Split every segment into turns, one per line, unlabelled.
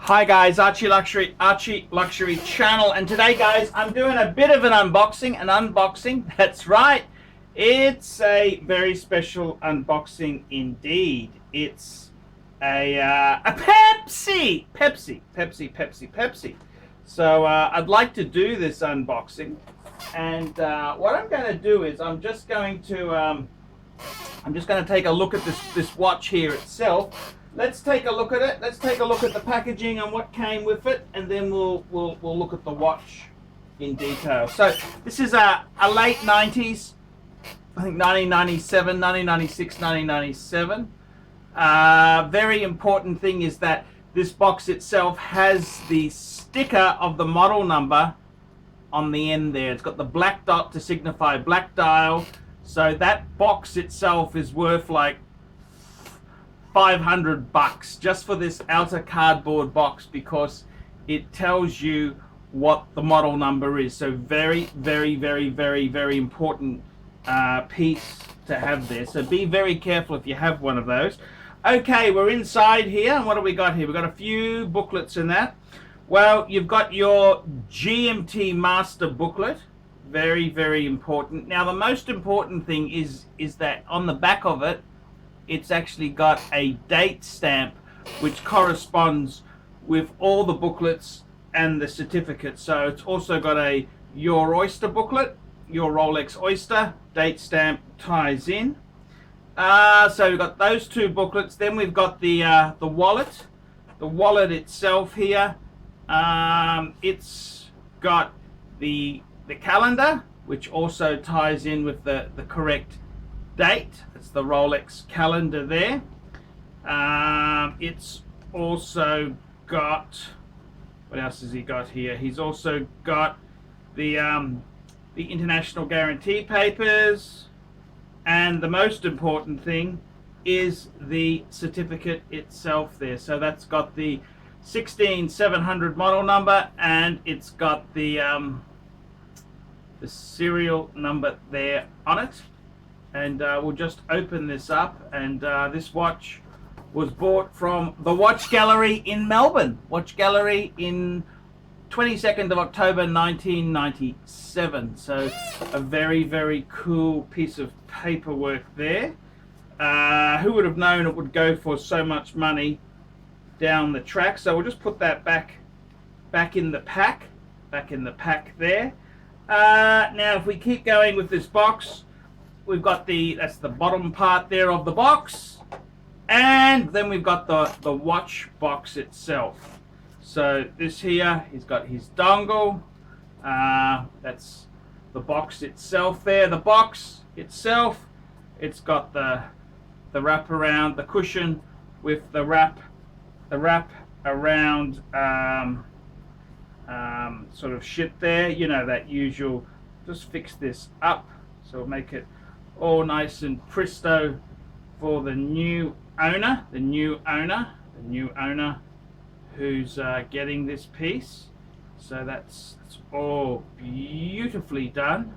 Hi guys, Archie Luxury channel, and today guys I'm doing a bit of an unboxing, that's right, it's a very special unboxing indeed. It's a Pepsi. So I'd like to do this unboxing, and what I'm going to do is I'm just going to take a look at this watch here itself. Let's take a look at it. Let's take a look at the packaging and what came with it, and then we'll look at the watch in detail. So this is a late 90s, I think 1997, 1996, 1997. Very important thing is that this box itself has the sticker of the model number on the end there. It's got the black dot to signify black dial. So that box itself is worth like $500 just for this outer cardboard box, because it tells you what the model number is. So very important piece to have there. So be very careful if you have one of those. Okay, we're inside here, and what do we got here? We've got a few booklets in that. Well, you've got your GMT master booklet. Very important. Now the most important thing is that on the back of it, it's actually got a date stamp which corresponds with all the booklets and the certificates. So it's also got a Your Oyster booklet, your Rolex Oyster, date stamp ties in. So we've got those two booklets. Then we've got the wallet. The wallet itself here, it's got the calendar, which also ties in with the correct date. It's the Rolex calendar there. It's also got, what else has he got here? He's also got the international guarantee papers, and the most important thing is the certificate itself there. So that's got the 16700 model number, and it's got the serial number there on it. And we'll just open this up, and this watch was bought from the Watch Gallery in Melbourne. Watch Gallery in 22nd of October 1997. So a very cool piece of paperwork there. Who would have known it would go for so much money down the track? So we'll just put that back in the pack there. Now if we keep going with this box, we've got that's the bottom part there of the box, and then we've got the watch box itself. So this here, he's got his dongle. That's the box itself there. The box itself, it's got the wrap around, the cushion with the wrap around sort of shit there. You know, that usual. Just fix this up, so we'll make it all nice and presto for the new owner, who's getting this piece. So that's all beautifully done,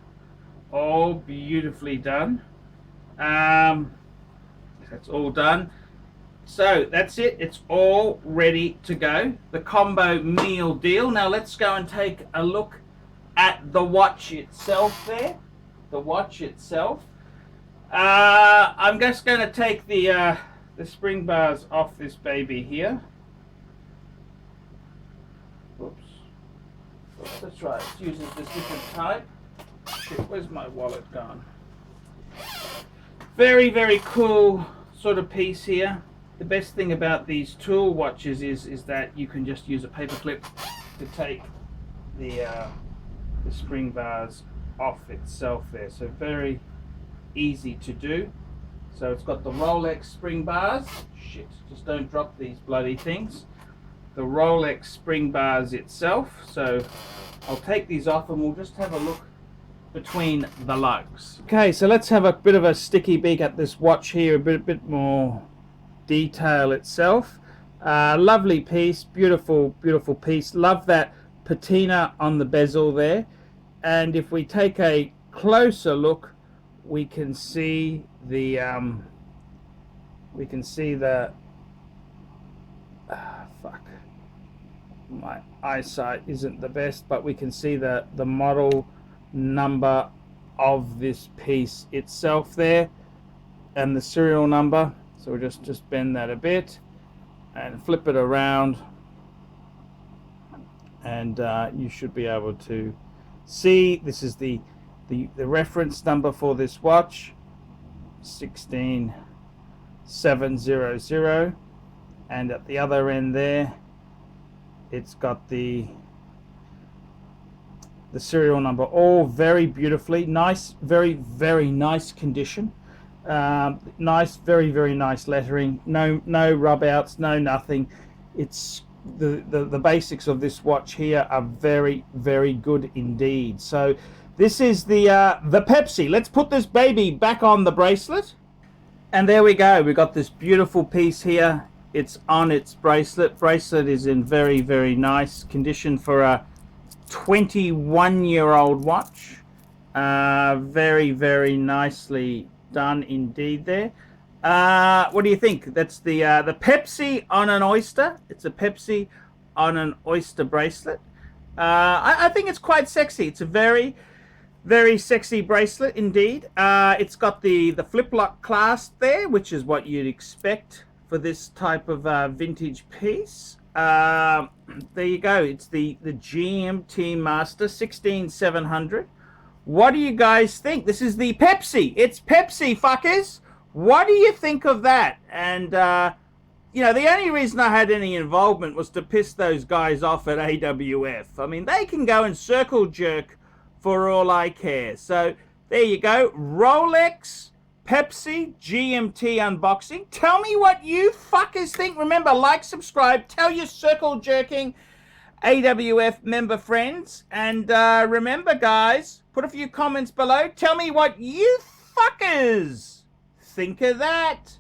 that's all done. So that's it, it's all ready to go, the combo meal deal. Now let's go and take a look at the watch itself there. I'm just going to take the spring bars off this baby here. Oops, that's right, it uses this different type. Shit, where's my wallet gone? Very cool sort of piece here. The best thing about these tool watches is that you can just use a paper clip to take the spring bars off itself there. So very easy to do. So it's got the Rolex spring bars. Shit, just don't drop these bloody things. The Rolex spring bars itself. So I'll take these off and we'll just have a look between the lugs. Okay, so let's have a bit of a sticky beak at this watch here, a bit more detail itself. Lovely piece, beautiful piece. Love that patina on the bezel there. And if we take a closer look, we can see the My eyesight isn't the best, but we can see the model number of this piece itself there, and the serial number. So we'll just bend that a bit and flip it around, and you should be able to see this is the reference number for this watch, 16700, and at the other end there it's got the serial number, all very beautifully nice, very nice condition. Nice, very nice lettering, no rub outs, no nothing. It's the basics of this watch here are very good indeed. So this is the Pepsi. Let's put this baby back on the bracelet, and there we go. We got this beautiful piece here. It's on its bracelet. Bracelet is in very nice condition for a 21-year-old watch. Very nicely done indeed there. What do you think? That's the Pepsi on an oyster. It's a Pepsi on an oyster bracelet. I think it's quite sexy. It's a very sexy bracelet indeed. It's got the flip lock clasp there, which is what you'd expect for this type of vintage piece. There you go. It's the GMT Master 16700. What do you guys think? This is the Pepsi. It's Pepsi, fuckers. What do you think of that? And you know, the only reason I had any involvement was to piss those guys off at AWF. I mean, they can go and circle jerk for all I care. So there you go. Rolex, Pepsi, GMT unboxing. Tell me what you fuckers think. Remember, like, subscribe, tell your circle jerking AWF member friends. And remember, guys, put a few comments below. Tell me what you fuckers think of that.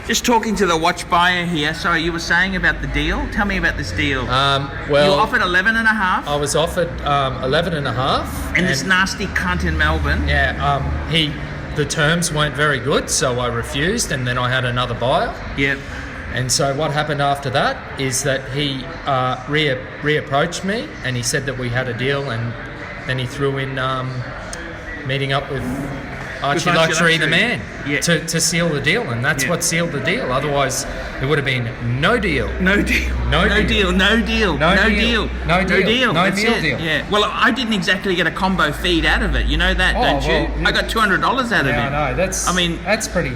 Just talking to the watch buyer here. Sorry, you were saying about the deal. Tell me about this deal.
Well,
you were offered 11 and a half.
I was offered 11 and a half.
And this nasty cunt in Melbourne.
Yeah, the terms weren't very good, so I refused, and then I had another buyer.
Yep.
And so what happened after that is that he reapproached me, and he said that we had a deal, and then he threw in meeting up with Archie Luxury, the man, yeah, to seal the deal, and that's what sealed the deal. Otherwise, it would have been no deal.
No deal. No deal. No deal. No deal. No deal.
No meal deal.
Yeah. Well, I didn't exactly get a combo feed out of it. You know that, don't you? I got $200 out of it.
Yeah, I know. That's pretty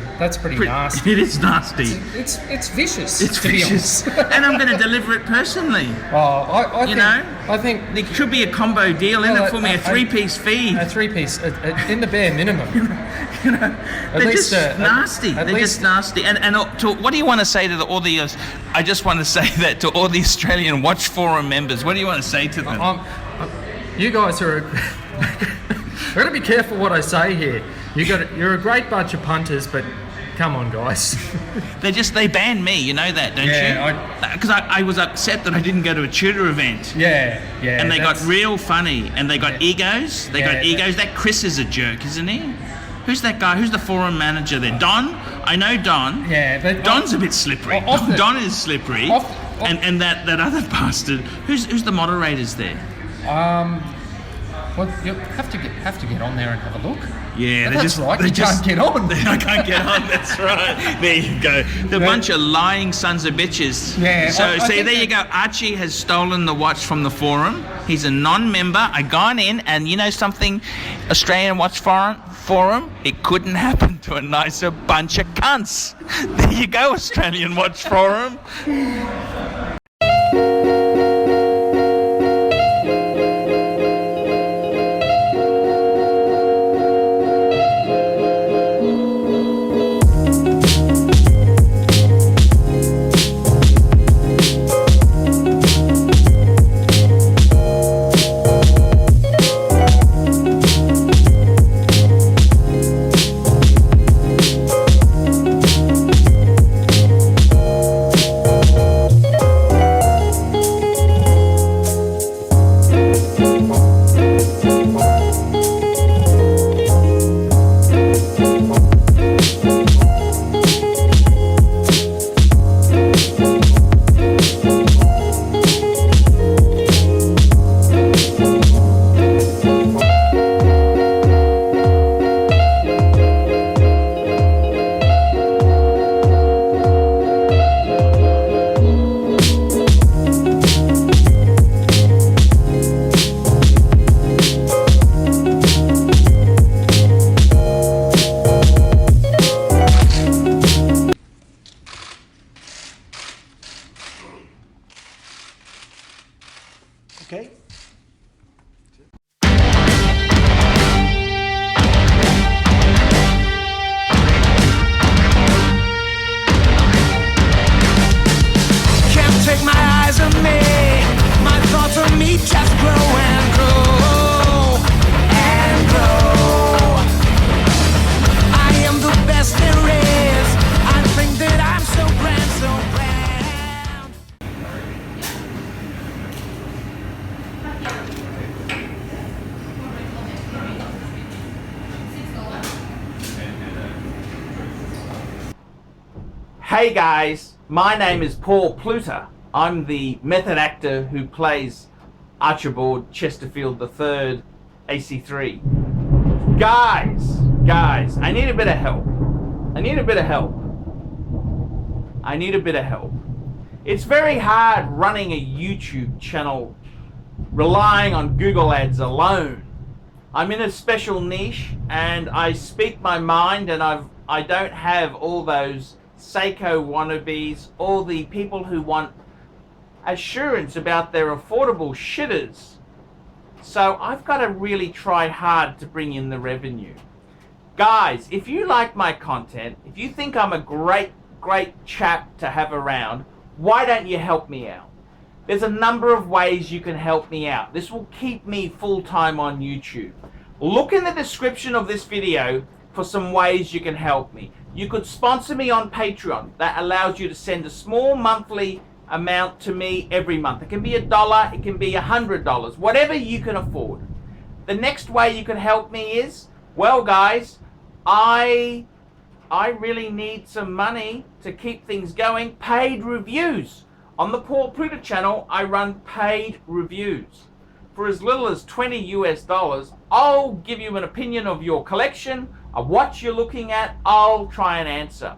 nasty.
It is nasty.
It's vicious.
It's vicious. And I'm going to deliver it personally.
I think
there should be a combo deal in it for me. A three-piece feed.
A three-piece in the bare minimum.
You know, they're just nasty. They're just nasty. And to, what do you want to say to all the? I just want to say that to all the Australian Watch Forum members. What do you want to say to them?
You guys are. I've got to be careful what I say here. You're a great bunch of punters, but come on, guys.
They banned me. You know that, don't you? Because I was upset that I didn't go to a Tudor event.
Yeah.
And they got real funny, and they got egos. They got egos. That Chris is a jerk, isn't he? Who's that guy? Who's the forum manager there? Don? I know Don.
Yeah, but
Don's a bit slippery. Don is slippery. And that other bastard. Who's the moderators there?
Well, you have to get on there and have a look.
Yeah,
can't get on.
I can't get on. That's right. There you go. The bunch of lying sons of bitches.
Yeah.
So there you go. Archie has stolen the watch from the forum. He's a non-member. I gone in, and you know something, Australian Watch Forum. It couldn't happen to a nicer bunch of cunts. There you go, Australian Watch Forum.
Okay.
Can't take my eyes on me. My thoughts on me just grow and grow and grow. I am the best there is. I think that I'm so grand, so grand.
Hey guys, my name is Paul Pluta. I'm the method actor who plays Archibald Chesterfield III, AC3. Guys, I need a bit of help. I need a bit of help. It's very hard running a YouTube channel relying on Google Ads alone. I'm in a special niche and I speak my mind, and I don't have all those Seiko wannabes, all the people who want assurance about their affordable shitters. So I've got to really try hard to bring in the revenue. Guys, if you like my content, if you think I'm a great chap to have around, why don't you help me out? There's a number of ways you can help me out. This will keep me full-time on YouTube. Look in the description of this video for some ways you can help me. You could sponsor me on Patreon. That allows you to send a small monthly amount to me every month. It can be $1, it can be $100, whatever you can afford. The next way you can help me is, well guys, I really need some money to keep things going. Paid reviews. On the Paul Pluta channel, I run paid reviews. For as little as $20 US, I'll give you an opinion of your collection, of what you're looking at. I'll try and answer.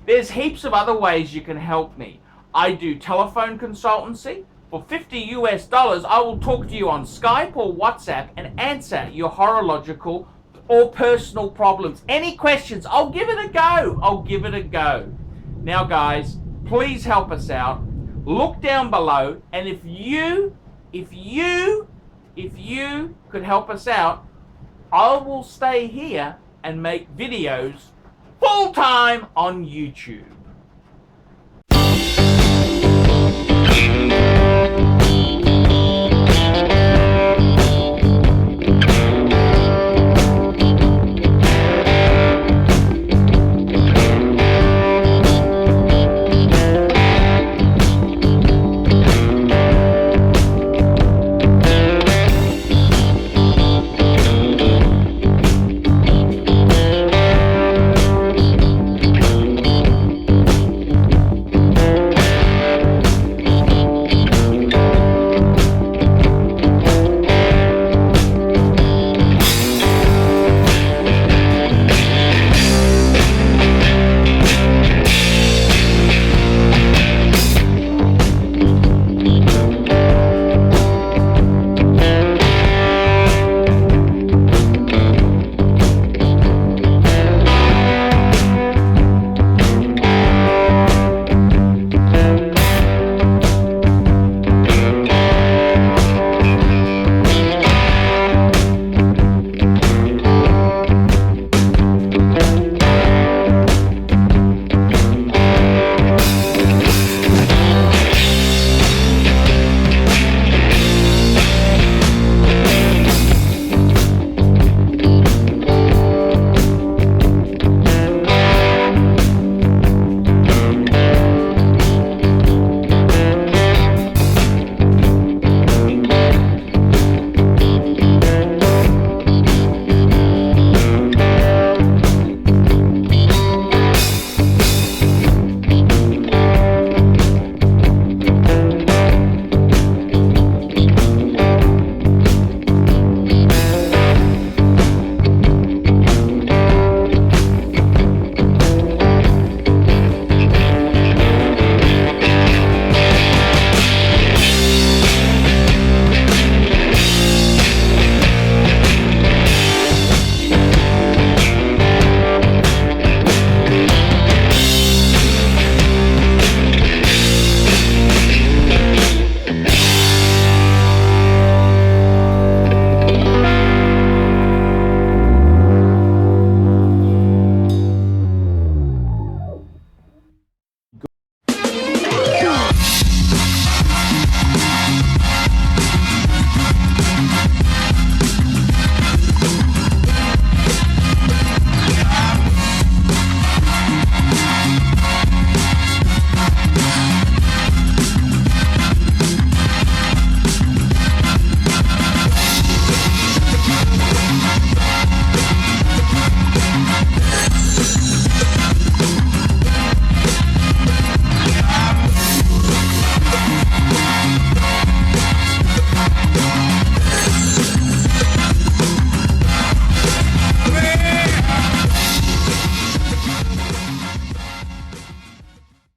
There's heaps of other ways you can help me. I do telephone consultancy. For $50 US, I will talk to you on Skype or WhatsApp and answer your horological or personal problems. Any questions, I'll give it a go. Now guys, please help us out. Look down below, and if you could help us out, I will stay here and make videos full-time on YouTube.